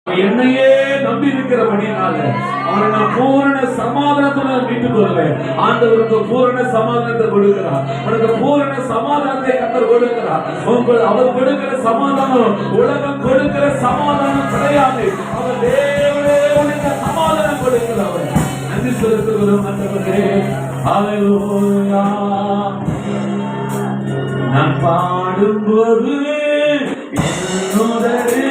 என்னையே நம்பி இருக்கிறபடினால அவனை நான் பூரண சமாதானத்துடன் மீட்டுக் கொள்வேன். ஆண்டவருக்கு பூரண சமாதானத்தை கொடுக்கிறார். உனக்கு பூரண சமாதானத்தை கர்த்தர் கொடுக்கிறார். அவர் கொடுக்கிற சமாதானம் உலகம் கொடுக்கிற சமாதானம் கிடையாது. அவர் தேவனே உனக்கு சமாதானம் கொடுக்கிறவர். நன்றி செலுத்துகிறோம் ஆண்டவரே. ஹல்லேலூயா. நான் பாடும்போது என்னோடரே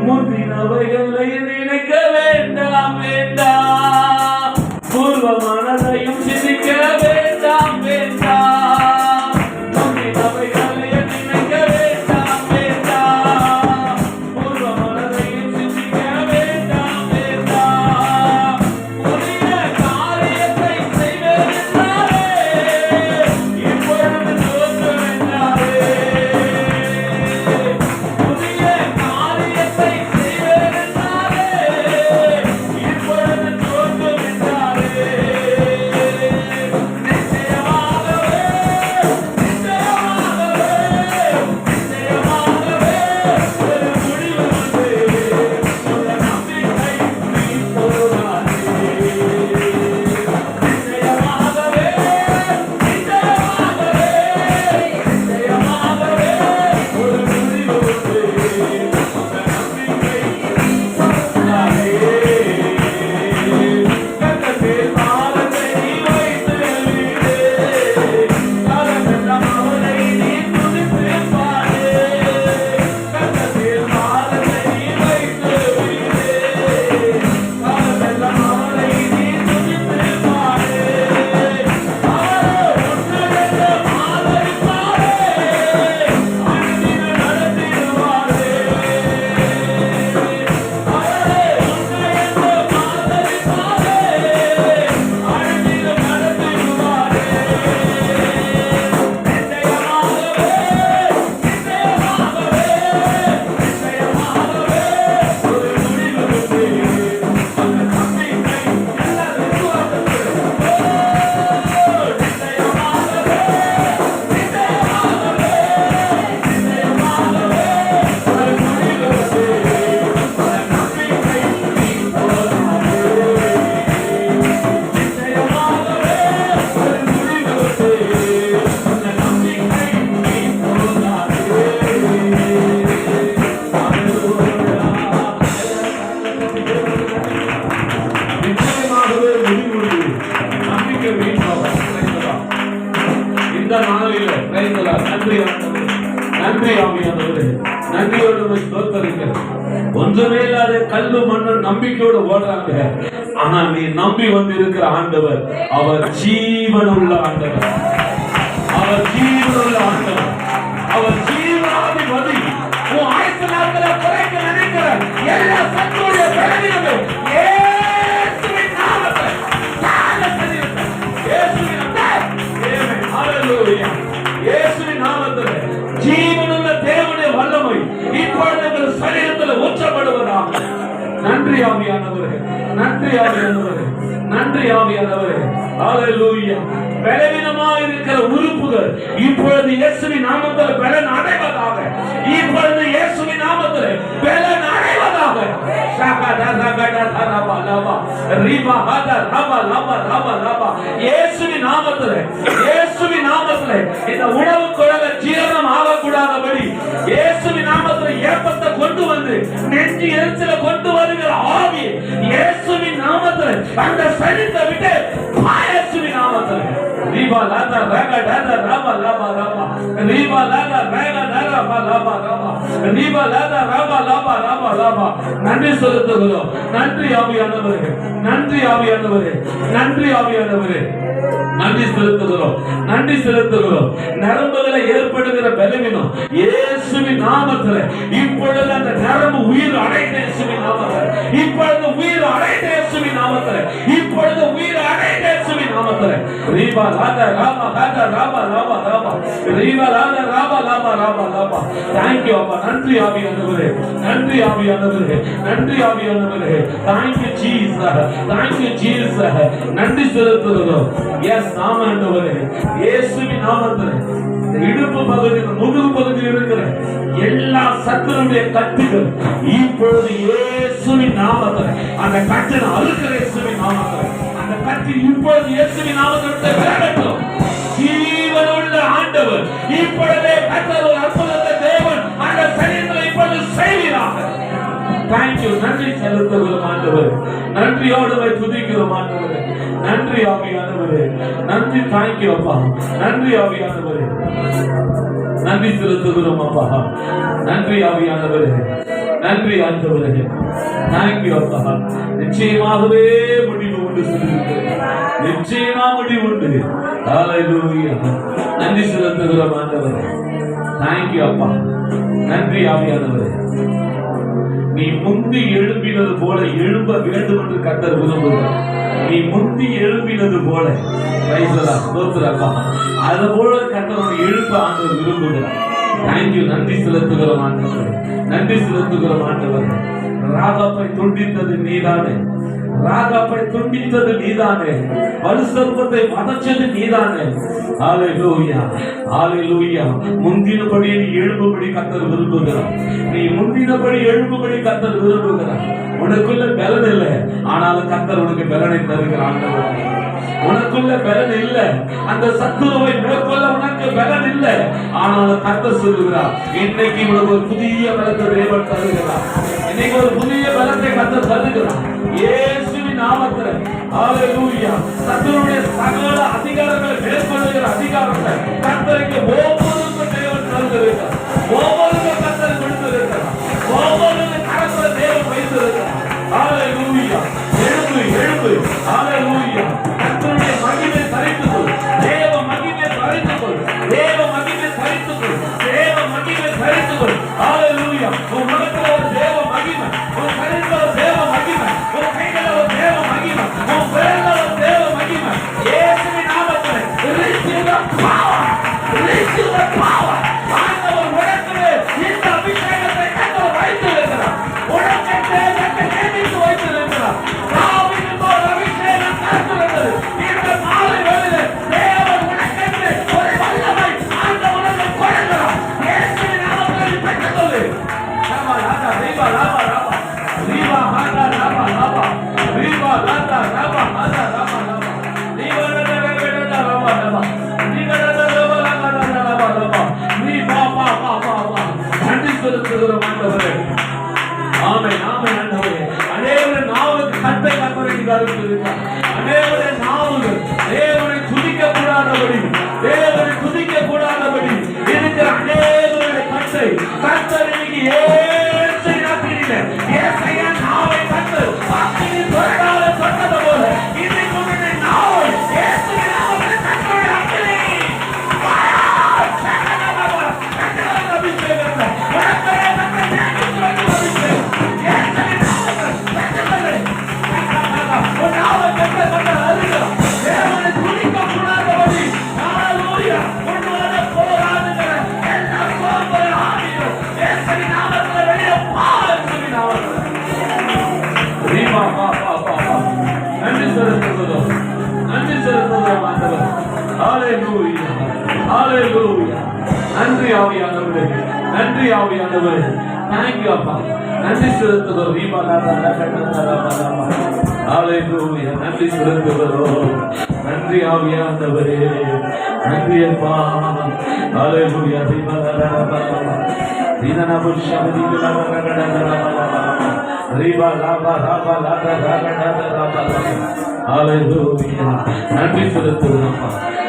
முந்தினவைகளை நினைக்க வேண்டாம் வேண்டாம், பூர்வமானதையும் சிந்திக்க வேண்டாம் வேண்டாம். முந்தினவைகளை நினைக்க வேண்டாம் வேண்டாம், பூர்வமானதையும் சிந்திக்க வேண்டாம் வேண்டாம். புதிய காரியத்தை செய்வேன் என்றாரே, இப்பொழுது தோற்றம் என்றாரே. புதிய காரியத்தை செய்வேன் என்றாரே, இப்பொழுது தோற்றம் என்றாரே. நிச்சயமாகவே நிச்சயமாகவே நிச்சயமாகவே ஒரு முடிவு உண்டு. உள்ள நம்பிக்கை மீட்போரானே. நிச்சயமாகவே நிச்சயமாகவே நிச்சயமாகவே ஒரு முடிவு உண்டு. உள்ள நம்பிக்கை மீட்போரானே. கர்த்தர் பாதத்தை வைத்து விடு, காலமெல்லாம் அவரை நீ துதித்து பாடு. கர்த்தர் பாதத்தை வைத்து விடு, காலமெல்லாம் அவரை நீ துதித்து பாடு. அவரோ உன்னுடைய ஆதரிப்பாரே, அன்பில் நடத்திடுவாரே. அவரே உன்னை என்று ஆதரிப்பாரே, அன்பில் நடத்திடுவாரே. நிச்சயமாகவே நிச்சயமாகவே நிச்சயமாகவே ஒரு முடிவு உண்டு. அந்த நம்பிக்கை எல்லாருக்கும் வந்தது. நிச்சயமாகவே நிச்சயமாகவே நிச்சயமாகவே ஒரு முடிவு உண்டு. அந்த நம்பிக்கை மீட்போரானே. நிச்சயமாகவே ஒரு முடிவு உண்டு. அந்த நம்பிக்கை மீட்போரானே. நிச்சயமாகவே முடிவு உண்டு. நம்பிக்கை மீட்போரானே. இந்த நாளில் நன்றி ஆண்டவரே, நன்றி ஆவியானவரே, நன்றியோடு உம்மை ஸ்தோத்திரிக்கிறேன். ஒன்றுமே இல்லாத கல்லு மண்ணு நம்பிக்கையோடு ஓடுறாங்க. ஆனா நீ நம்பி வந்து இருக்கிற ஆண்டவர், அவர் ஜீவனுள்ள ஆண்டவர், அவர் ஜீவனுள்ள ஆண்டவர், அவர் ஜீவனாதிபதி. உன் ஆயுசு நாட்களை குறைக்க நினைக்கிற எல்லா சத்துடைய பலவீனங்கள் இயேசுவின் நாமத்தில் சாக செய்யட்டும். இயேசுவின் நாமத்தில். ஹalleluya. இயேசுவின் நாமத்தில் ஜீவனுள்ள தேவனுடைய வல்லமை இப்பொழுது எங்கள் சரீரத்தில் ஊற்றப்படுவதாக. நன்றி ஆவியானவரே, நன்றி ஆவியானவரே, நன்றி ஆவியானவரே. ஹalleluya. பலவீனமாய் இருக்கிற உறுப்புகள் இப்பொழுது இயேசுவின் நாமத்தில் பலன் அடைவதாக. இப்பொழுது இயேசுவின் நாமத்தில் பலன் அடைவதாக. இயேசுவின் நாமத்தில், இயேசுவின் நாமத்தில் இந்த உணவு குழாய் ஜீரணம் ஆகக்கூடாதபடி இயேசுவின் நாமத்தில் ஏப்பத்தை கொண்டு வந்து நெஞ்சு எரிச்சலை கொண்டு வருகிற ஆவி இயேசுவின் நாமத்தில் அந்த சரீரத்தை விட்டு இயேசுவின் நாமத்தில் ரீபா லாதா ரகா டாதா ராபா லாபா ராபா ரீபா லாதா ரகா டாதா ராபா லாபா ராபா ரீபா லாதா ராபா லாபா ராபா ராபா. நன்றி செலுத்துகிறோம். நன்றி ஆவியானவரே, நன்றி ஆவியானவரே, நன்றி ஆவியானவரே. நன்றி செலுத்துகிறோம், நன்றி செலுத்துகிறோம். நரம்புகளை ஏற்படுகிற பலவீனம் இயேசுவின் நாமத்தில் இப்பொழுது அந்த நரம்பு உயிர் அடைந்த இயேசுவின் நாமத்தில், இப்பொழுது உயிர் அடைந்த இயேசுவின் நாமத்தில், இப்பொழுது உயிர் அடைந்த இயேசுவின் நாமத்தில். ரீபா லாதா ராபா லாதா ராபா ராபா ராபா ரீபா லாதா ராபா ராபா ராபா ராபா. Thank you அப்பா. நன்றி ஆவியானவரே, நன்றி ஆவியானவரே, நன்றி ஆவியானவரே. Thank you Jesus, thank you Jesus. நன்றி செலுத்துகிறோம். எஸ் ஆண்டவரே, இயேசுவின் நாமத்தில் இடுப்பு பகுதியில் முதுகு பகுதியில் இருக்கிற எல்லா சத்துருடைய கட்டுகள் இப்பொழுது இயேசுவின் நாமத்தில் அந்த கட்டின அறுக்கிற இயேசுவின் நாமத்தில் அந்த கட்டி இப்பொழுது இயேசுவின் நாமத்தில் விலகட்டும். ஜீவனுள்ள ஆண்டவர் இப்பொழுதே கர்த்தர் ஒரு அற்புதத்தை தேவன் அந்த சரீரத்தை இப்பொழுது செய்வீராக. தேங்க்யூ. நன்றி செலுத்துகிறோம் ஆண்டவர், நன்றியோடு துதிக்கிறோம் ஆண்டவரே. நன்றி ஆவியானவரே, நன்றி. தேங்க்யூ அப்பா, நன்றி ஆவியானவரே, நன்றி செலுத்துகிறோம் அப்பா. நன்றி ஆவியானவரே, நன்றி ஆண்டவரே. தேங்க்யூ அப்பா. நிச்சயமாகவே முடிவு உண்டு சொல்லியிருக்கிறேன், நிச்சயமா முடிவு உண்டு. ஹல்லேலூயா. நன்றி செலுத்துகிறோம் ஆண்டவரே. தேங்க்யூ அப்பா. நன்றி ஆவியானவரே. நீ முந்தி எழும்பினது போல எழும்ப வேண்டும் என்று கர்த்தர் விரும்புகிறார். நீ முந்தி எழும்பினது போல அது போல கர்த்தர் எழுப்ப ஆண்டவர் விரும்புகிறார். தேங்க்யூ. நன்றி செலுத்துகிறோம் ஆண்டவர், நன்றி செலுத்துகிறோம் ஆண்டவர். ராகாப்பை துண்டித்தது நீதானே, ராகாப்பை துண்டித்தது நீதானே, வலுசர்ப்பத்தை வதச்சது நீதானே. ஹல்லேலூயா, ஹல்லேலூயா. முந்தினபடி நீ எழும்பும்படி கர்த்தர் விரும்புகிறார். நீ முந்தினபடி எழும்பும்படி கர்த்தர் விரும்புகிறார். உனக்குள்ள பலன் இல்லை, ஆனாலும் கர்த்தர் உனக்கு பலனை தருகிறார். உனக்குள்ள பலன் இல்லை, அந்த சத்துருவை மேற்கொள்ள உனக்கு பலன் இல்லை, ஆனாலும் கர்த்தர் சொல்லுகிறார் இன்னைக்கு உனக்கு ஒரு புதிய பலத்தை தேவன் தருகிறார். இன்னைக்கு ஒரு புதிய பலத்தை கர்த்தர் தருகிறார் இயேசுவின் நாமத்தில். ஹல்லேலூயா. சத்துருடைய சகல அதிகாரங்களை மேற்கொள்ளுகிற அதிகாரத்தை கர்த்தருக்கு ஒவ்வொருவருக்கும் தேவன் தருகிறார். ஒவ்வொருவருக்கும் கர்த்தர் கொடுத்திருக்கிறார். ஒவ்வொருவருக்கும் கர்த்தர் தேவன் வைத்திருக்கிறார். ஹல்லேலூயா. எழுப்பு, எழுப்பு. ஹல்லேலூயா. கர்த்தருடைய மகிமை தரித்துக்கொள், தேவ மகிமை தரித்துக்கொள், தேவ மகிமை தரித்துக்கொள், தேவ மகிமை தரித்துக்கொள். ஹல்லேலூயா. உன் முகத்தில் ஒரு தேவ மகிமை, உன் கருத்தில் ஒரு தேவ மகிமை, உன் கையில் ஒரு தேவ மகிமை, உன் பேரில் ஒரு தேவ மகிமை. இயேசுவின் நாமத்தில் receive the power, receive the power. ஆண்டவர் உனக்கு இந்த அபிஷேகத்தை கர்த்தர் வைத்திருக்கிறார். உனக்கு தேவனை நியமித்து வைத்திருக்கிறார். தாவீதுக்கு ஒரு அபிஷேகம் கர்த்தருடையது. இந்த நாளை வேளையிலே தேவன் உனக்கு ஒரு வல்லமை ஆண்டவர் உனக்கு கொடுக்கிறார். இயேசுவின் நாமத்தில் பெற்றுக்கொள்ளு. ராபா ராபா ரீபா ராபா ராபா ரீபா ஹாடா ராபா ராபா ரீபா ராபா ராபா ஹாடா ராபா ராபா ரீபா ராபா ராபா ராபா ரீபா ராபா ராபா ராபா ரீபா பா பா பா பா. நன்றி செலுத்துகிறோம் ஆண்டவரே. ஆமென், ஆமென் ஆண்டவரே. அநேகருடைய நாவுக்கு கட்டை கர்த்தருக்கு அருளியிருக்கிறார். அநேகருடைய நாவுகள் தேவனை துதிக்க கூடாதபடி, தேவனை துதிக்க கூடாதபடி இருக்கிற அநேகருடைய கட்டை கர்த்தர் இன்னைக்கு ஏற்று நாட்டிலே ஏசையா நாவை கர்த்தர் அக்கினி தொட்டால தொட்டது போல இன்னைக்கு உன்னுடைய நாவை இயேசுவின் நாமத்தில் கர்த்தருடைய அக்கினி ஃபயர் சகலமா கர்த்தருடைய அபிஷேகத்தை உனக்கே கர்த்தர் நியமித்து வைத்த அபிஷேகம் இயேசுவின் நாமத்தில் பெற்றுக்கொள். உன் நாவை கர்த்தர் அருகிறார். தேவனை துதிக்க கூடாதபடி. ஹல்லேலூயா. உன்னோட போராடுகிற எல்லா சோம்பல் ஆவிகள் இயேசுவின் நாமத்தில் வெளியே போ. இயேசுவின் நாமத்தில் ரீபா பா பா பா பா. நன்றி செலுத்துகிறோம், நன்றி செலுத்துகிறோம் ஆண்டவர். ஹல்லேலூயா, ஹல்லேலூயா. நன்றி ஆவியானவரே, நன்றி ஆவியானவரே. தேங்க்யூ அப்பா. நன்றி செலுத்துகிறோம். ரீபா ராபா ராபா ராபா. ஹல்லேலூயா. நன்றி செலுத்துகிறோம். நன்றி ஆவியானவரே, நன்றி அப்பா. ஹல்லேலூயா. ரீபா ராபா ராபா தீனனா புஷ்யமதி ராபா ராபா ராபா ரீபா ராபா ராபா ராபா ராபா ராபா. ஹalleluya. நன்றி செலுத்துகிறோம்.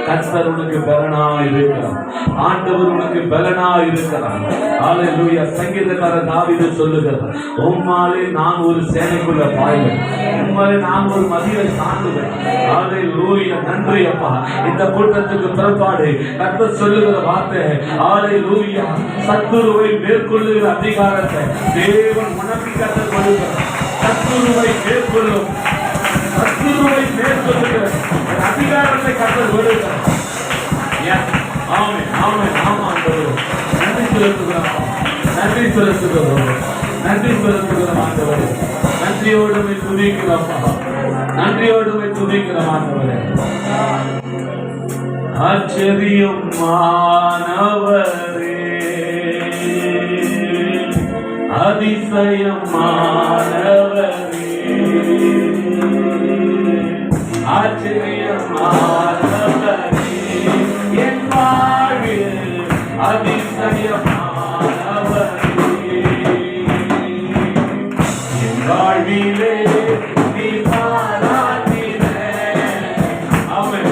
கர்த்தர் உனக்கு பலனா இருக்கிறார். ஆண்டவர் உனக்கு பலனா இருக்கிறார். ஹalleluya. சங்கீதக்காரர் தாவீது சொல்லுகிறார், உம்மாலே நான் ஒரு சேனைக்குள்ள பாய்வேன், உம்மாலே நான் ஒரு மதிலை தாண்டுவேன். ஹalleluya. நன்றி அப்பா. இந்த கூட்டத்துக்கு பிறப்பாடு கர்த்தர் சொல்லுகிற வார்த்தை, ஹalleluya. சத்துருவை மேற்கொள்ளுகிற அதிகாரத்தை தேவன் உனக்கு கர்த்தர் கொடுக்கிறார். சத்துருவை மேற்கொள்ளும், சத்துருவை மேற்கொள்ளுகிற அதிகாரத்தை கர்த்தர் கொடுக்கிறார். ஆமென், ஆமென், ஆமாம். நன்றி செலுத்துகிறோம், நன்றி செலுத்துகிறோம், நன்றி செலுத்துகிறோம் ஆண்டவரே. நன்றியோடு துதிக்கிறோம், நன்றியோடு துதிக்கிறோம் ஆண்டவரே. ஆச்சரியம் மாணவரே, அதிசயம் மாணவரே, ஆச்சரியம் மாணவரே, என் வாழ்வில் அதிசயம் மாணவரே, என் வாழ்விலே நீ பாராட்டின. ஆமென்.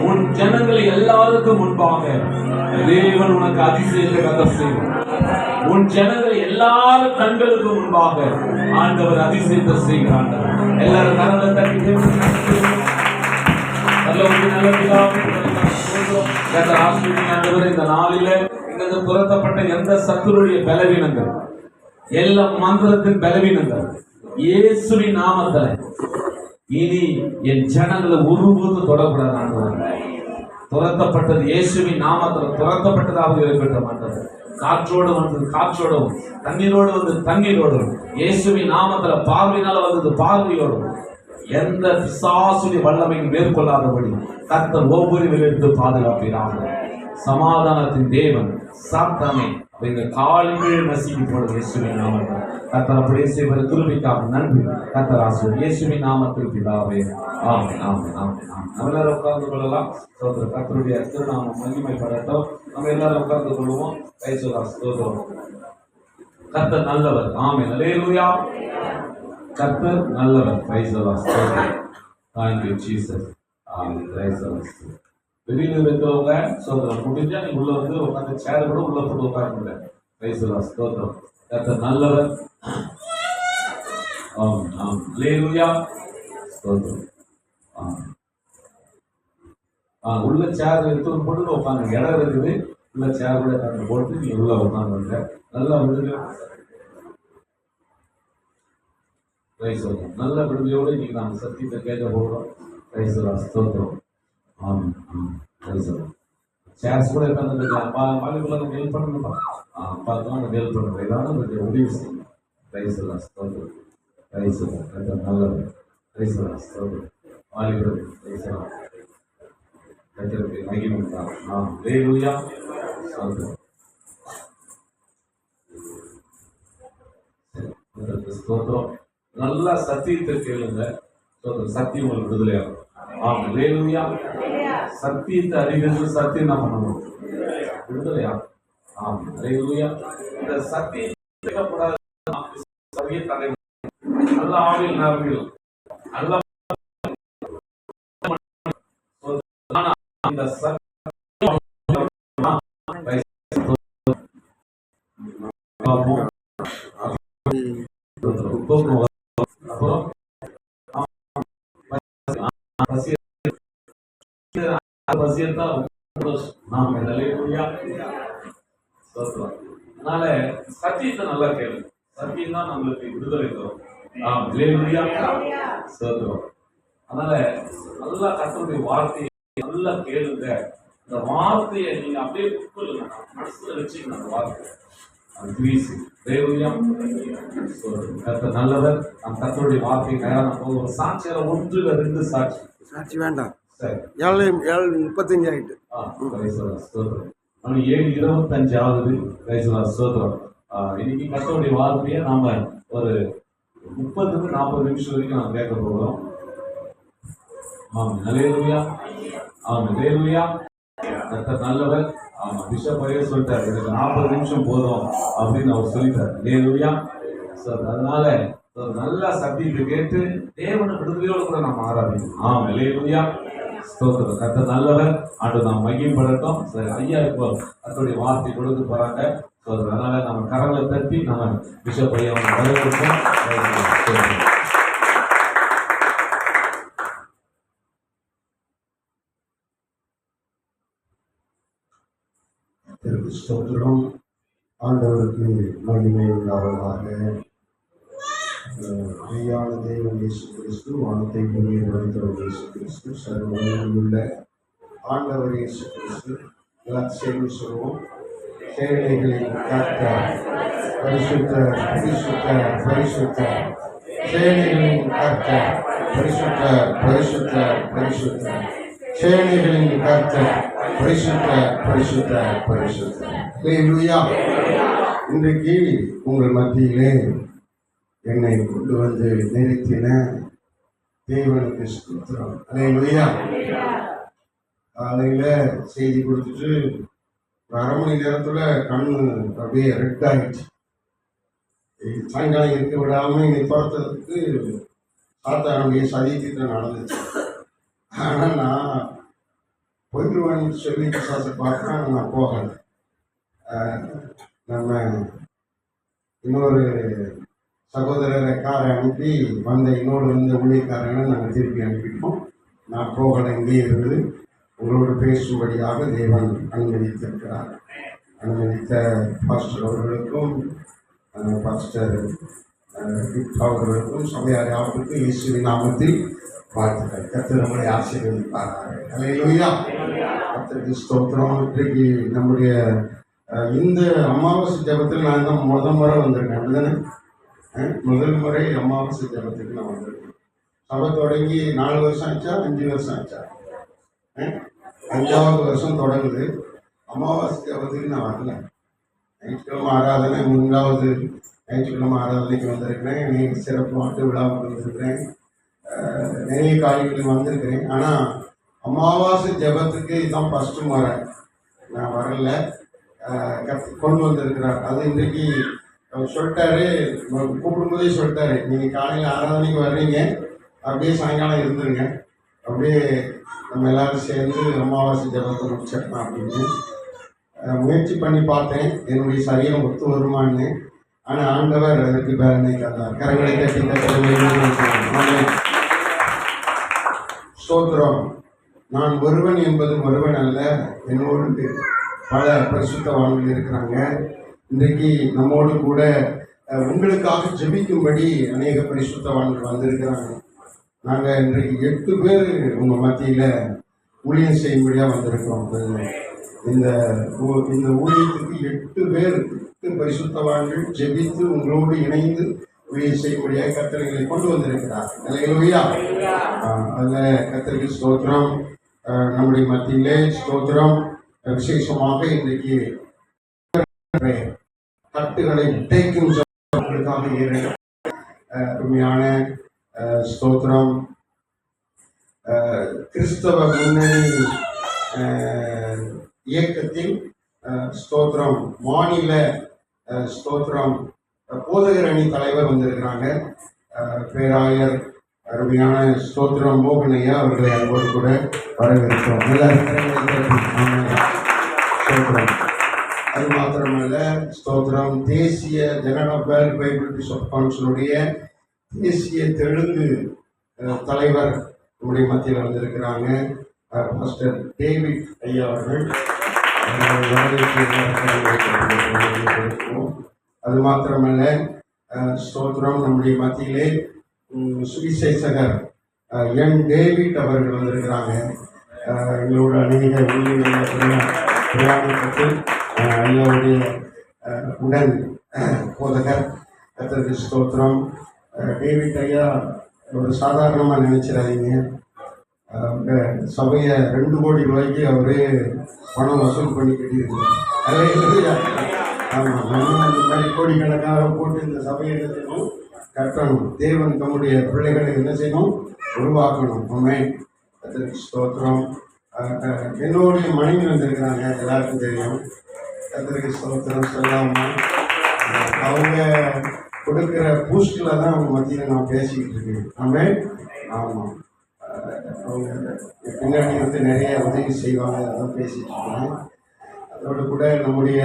உன் ஜனங்கள் எல்லாருக்கும் முன்பாக தேவன் உனக்கு அதிசயத்தை கர்த்தர் செய்வார். உன் ஜனங்கள் எல்லாரும் கண்களுக்கு முன்பாக ஆண்டவர் அதிசயத்தை செய்கிறார். எல்லாரும் கரங்களை தட்டி இந்த நாளில இங்கிருந்து துரத்தப்பட்ட எந்த சத்துருடைய பலவீனங்கள், எல்லா மந்திரத்தின் பலவீனங்கள் இயேசுவின் நாமத்துல இனி என் ஜனங்களை ஒருபோது தொடரப்படாது. துரத்தப்பட்டது இயேசுவின் நாமத்துல துரத்தப்பட்டதாக இருக்கட்டும். ஆண்டவர் காற்றோடு வந்தது காற்றோடும், தண்ணீரோடு வந்து தண்ணீரோடும், இயேசுவின் நாமத்துல பார்வையினால வந்தது பார்வையோடும், எந்த பிசாசுடைய வல்லமையும் மேற்கொள்ளாதபடி கர்த்தர் ஒவ்வொரு எடுத்து பாதுகாப்பீராக. சமாதானத்தின் தேவன் சாத்தானை எங்க கால்கள் நசுக்கி போடும் இயேசுவின் நாமத்தில். கர்த்தர் அப்படியே செய்வது கிருபைக்காக நன்றி. கர்த்தர் ஆசீர்வதிப்பார் இயேசுவின் நாமத்தில் பிதாவே. ஆமென் ஆமென் ஆமென் ஆமென். நம்ம எல்லாரும் உட்கார்ந்து கொள்ளலாம். ஸ்தோத்திரம். கர்த்தருடைய திருநாமம் மகிமைப்படட்டும். நம்ம எல்லாரும் உட்கார்ந்து கொள்வோம். கைசோதா ஸ்தோத்திரம். கர்த்தர் நல்லவர். ஆமென். அல்லேலூயா. கர்த்தர் நல்லவர். கைசோதா ஸ்தோத்திரம். Thank you Jesus. ஆமென். கைசோதா. வெளியில இருக்கிறவங்க ஸ்தோத்திரம். முடிஞ்சா நீங்க உள்ள வந்து உட்காந்து சேர் கூட உள்ள போட்டு உட்காருங்க. கைசோதா ஸ்தோத்திரம். கர்த்தர் நல்லவர். ஆமென் ஆமென். அல்லேலூயா. ஸ்தோத்திரம். ஆமென். உள்ள சேர் எடுத்து போட்டு உட்காந்து இடம் இருக்குது. உள்ள சேர் கூட உட்காந்து போட்டு நீங்க உள்ள உட்காந்துருங்க. நல்லா விடுங்க. நல்ல விடுதலையோடு இன்னைக்கு நாங்கள் சத்தியத்தை கேட்க போகிறோம். ஸ்தோத்திரம். ஆமாம் ஆமாம். சேர்ஸ் கூட உட்காந்துருக்கேன். பாலிக்குள்ள நம்ம ஹெல்ப் பண்ணணும்ப்பா. பார்க்கலாம் நம்ம ஹெல்ப் பண்ணுறோம். ஏதாவது கொஞ்சம் உதவி செய்யணும். ஸ்தோத்திரம். நல்லது. ஸ்தோத்திரம். வாலிபர் கர்த்தருக்கு மகிமை உண்டாகும். அல்லேலூயா. ஸ்தோத்திரம். ஸ்தோத்திரம். நல்லா சத்தியத்தை கேளுங்க. சத்தியம் உங்களுக்கு விடுதலையாகும். அல்லேலூயா. சத்தியத்தை அறிகிறது. சத்தியம் என்ன பண்ணணும்? விடுதலையாகும். அல்லேலூயா. இந்த சத்தியம் நல்ல ஆவியில் நாவில் நல்ல இந்த அதனால சத்தியத்தை நல்லா கேளு. சத்தியம் தான் நம்மளுக்கு விடுதலை தரும். அதனால நல்லா கர்த்தருடைய வார்த்தையை நல்லா கேளுங்க. இந்த வார்த்தையை நீங்க அப்படியே புக்குள்ள மனசுல வச்சுக்கணும். அந்த வார்த்தை கர்த்தர் நல்லவர். நம் கர்த்தருடைய வார்த்தையை கையாள போகிற சாட்சியில 1-2 சாட்சி வேண்டாம். 7:35 ஆயிட்டு. 7:25 ஆகுது. ஸ்தோத்திரம். இன்னைக்கு கர்த்தருடைய வார்த்தையை நாம ஒரு 30-40 நிமிஷம் வரைக்கும் நாம கேட்க போகிறோம். ஆமாம். அல்லேலூயா. ஆமாம். அல்லேலூயா. கர்த்தர் நல்லவர். ஆமா. பிஷப் ஐயா சொல்லிட்டாரு, எனக்கு 40 நிமிஷம் போதும் அப்படின்னு அவர் சொல்லிட்டார். அல்லேலூயா. அதனால நல்ல சத்தியத்தை கேட்டு தேவனை விடுதலையோடு கூட நம்ம ஆராதிக்கணும். அல்லேலூயா. ஸ்தோத்திரம். கர்த்தர் நல்லவர். ஆண்டு நாம் மகிமைப்படட்டும். சரி, ஐயா இப்போ கர்த்தருடைய வார்த்தை கொடுத்து போறாங்க. அதனால நம்ம கரங்களை தட்டி நம்ம பிஷப் ஐயா வரவேற்போம். ஸ்தோத்திரம். ஆண்டவருக்கு மகிமை உண்டாவதாக. மெய்யான தேவன் இயேசு கிறிஸ்து, வானத்தை பூமியை படைத்தவர் இயேசு கிறிஸ்து, சர்வ வல்லமையுள்ள ஆண்டவர் இயேசு கிறிஸ்து. எல்லாம் சேர்ந்து சொல்வோம். சேனைகளின் கர்த்தர், பரிசுத்தர் பரிசுத்தர் பரிசுத்தர். சேனைகளின் கர்த்தர், பரிசுத்தர் பரிசுத்தர் பரிசுத்தர். சேனைகளின் கர்த்தர், பரிசுத்தர் பரிசுத்தர் பரிசுத்தர். அல்லேலூயா. இன்றைக்கு உங்கள் மத்தியிலே என்னை கொண்டு வந்து நிறுத்தின தேவனுக்கு ஸ்தோத்திரம். அல்லேலூயா. காலையில செய்தி கொடுத்துட்டு ஒரு 1/2 மணி நேரத்துல கண்ணு அப்படியே ரெட் ஆயிடுச்சு. சாயங்காலம் இருக்க விடாம என்னை துரத்துறதுக்கு சாத்தானுடைய சதித்திட்டம் நடந்துச்சு. ஆனால் நான் போயிடுவான்னு சொல்லி விசுவாசத்தை பார்க்க நான் போகலை. நம்ம இன்னொரு சகோதரரை காரை அனுப்பி வந்த ஊழியக்காரங்களை நாங்கள் திருப்பி அனுப்பிட்டோம். நான் போகலை, இங்கே இருந்து உங்களோடு பேசும்படியாக தேவன் அனுமதித்திருக்கிறார். அனுமதித்த பாஸ்டர் அவர்களுக்கும் பாஸ்டர் அவர்களுக்கும் சபையார் அவர்களுக்கும் இயேசுவின் நாமத்தில் வாழ்த்துக்கள். கர்த்தர் நம்மளை ஆசீர்வதிப்பார்கள். அல்லேலூயா. கர்த்தருக்கு ஸ்தோத்திரம். இன்றைக்கு நம்முடைய இந்த அமாவாசை ஜபத்தில் நான் தான் முறை வந்திருக்கேன். அப்படிதானே? முதல் முறை அமாவாசை ஜபத்துக்கு நான் வந்திருக்கேன். சபை தொடங்கி 4 வருஷம் ஆச்சா 5 வருஷம் ஆச்சா? 5ஆவது வருஷம் தொடங்குது. அமாவாசை ஜபத்துக்கு நான் வரல. ஞாயிற்றுக்கிழமை ஆராதனை 3வது ஞாயிற்றுக்கிழமை ஆராதனைக்கு வந்திருக்கிறேன். இன்னைக்கு சிறப்பு மாட்டு விழாவுக்கு வந்திருக்கிறேன். நிறைய காரியங்களுக்கு வந்திருக்கிறேன். ஆனால் அமாவாசை ஜெபத்துக்கு இதுதான் ஃபஸ்ட்டு முறை. நான் வரல, கொண்டு வந்திருக்கிறார். அது இன்றைக்கு அவர் சொல்லிட்டாரு, கூப்பிடும்போதே சொல்லிட்டாரு, நீங்கள் காலையில் ஆராதனைக்கு வர்றீங்க, அப்படியே சாயங்காலம் இருந்துருங்க, அப்படியே நம்ம எல்லாரும் சேர்ந்து அமாவாசை ஜெபத்தை முடிச்சிடலாம் அப்படின்னு முயற்சி பண்ணி பார்த்தேன். என்னுடைய சரீரம் ஒத்து வருமானு. ஆனால் ஆண்டவர் அதற்கு பேரனை தந்தார். கரங்களை தட்டி ஸ்தோத்திரம். நான் ஒருவன் என்பது ஒருவன் அல்ல, என்னோடு பல பரிசுத்தவான்கள் இருக்கிறாங்க. இன்றைக்கு நம்மோடு கூட உங்களுக்காக ஜெபிக்கும்படி அநேக பரிசுத்தவான்கள் வந்திருக்கிறாங்க. நாங்கள் இன்றைக்கு 8 பேர் உங்கள் மத்தியில் ஊழியம் செய்யும்படியாக வந்திருக்கிறோம். இந்த ஊழியத்துக்கு 8 பேர் 8 பரிசுத்தவான்கள் ஜெபித்து உங்களோடு இணைந்து ஊழியம் செய்யும்படியாக கர்த்தர்களை கொண்டு வந்திருக்கிறார். அல்லேலூயா. அதில் கர்த்தருக்கு ஸ்தோத்திரம். நம்முடைய மத்தியிலே ஸ்தோத்திரம். விசேஷமாக இன்றைக்கு தட்டுகளை உடைக்கும் அருமையான ஸ்தோத்திரம். கிறிஸ்தவ முன்னணி இயக்கத்தில் ஸ்தோத்திரம் மாநில ஸ்தோத்திரம் போதகர் அணி தலைவர் வந்திருக்கிறாங்க. பேராயர் அருமையான ஸ்தோத்திரம் மோகனையா அவர்களை அன்போடு கூட வரவேற்கிறோம். ஸ்தோத்திரம். அது மாத்திரமல்ல ஸ்தோத்திரம் தேசிய ஜனடா வேர்ல்ட் பைபிள் பிஷப் கவுன்சிலுடைய தேசிய தெலுங்கு தலைவர் நம்முடைய மத்தியில் வந்திருக்கிறாங்க. பாஸ்டர் டேவிட் ஐயா அவர்கள். அது மாத்திரமல்ல ஸ்தோத்திரம் நம்முடைய மத்தியிலே சுவிசேஷகர் என் டேவிட் அவர்கள் வந்திருக்கிறாங்க. எங்களோட அநேக பிரயாணப்பட்டு ஐயாவுடைய உடன் போதகர். கர்த்தருக்கு ஸ்தோத்திரம். டேவிட் ஐயா ஒரு சாதாரணமாக நினைச்சிடாதீங்க. சபையை 2 கோடி ரூபாய்க்கு அவரே பணம் வசூல் பண்ணி கட்டியிருக்காரு. ஆமாம், நம்ம அந்த மாதிரி கோடிக்கணக்காக போட்டு இந்த சபையை என்ன செய்யணும், கட்டணும். தேவன் தம்முடைய பிள்ளைகளை என்ன செய்யணும், உருவாக்கணும். ஆமென். கர்த்தருக்கு ஸ்தோத்திரம். என்னுடைய மனைவி வந்திருக்கிறாங்க, எல்லாருக்கும் தெரியும். கர்த்தருக்கு ஸ்தோத்திரம் சொல்லாமா. அவங்க கொடுக்குற பூஸ்டில் தான் அவங்க மத்தியில் நான் பேசிக்கிட்டு இருக்கேன். ஆமென். ஆமாம், அவங்க பின்னாடி வந்து நிறைய உதவி செய்வாங்க, அதான் பேசிட்டு இருக்கேன். அதோடு கூட நம்முடைய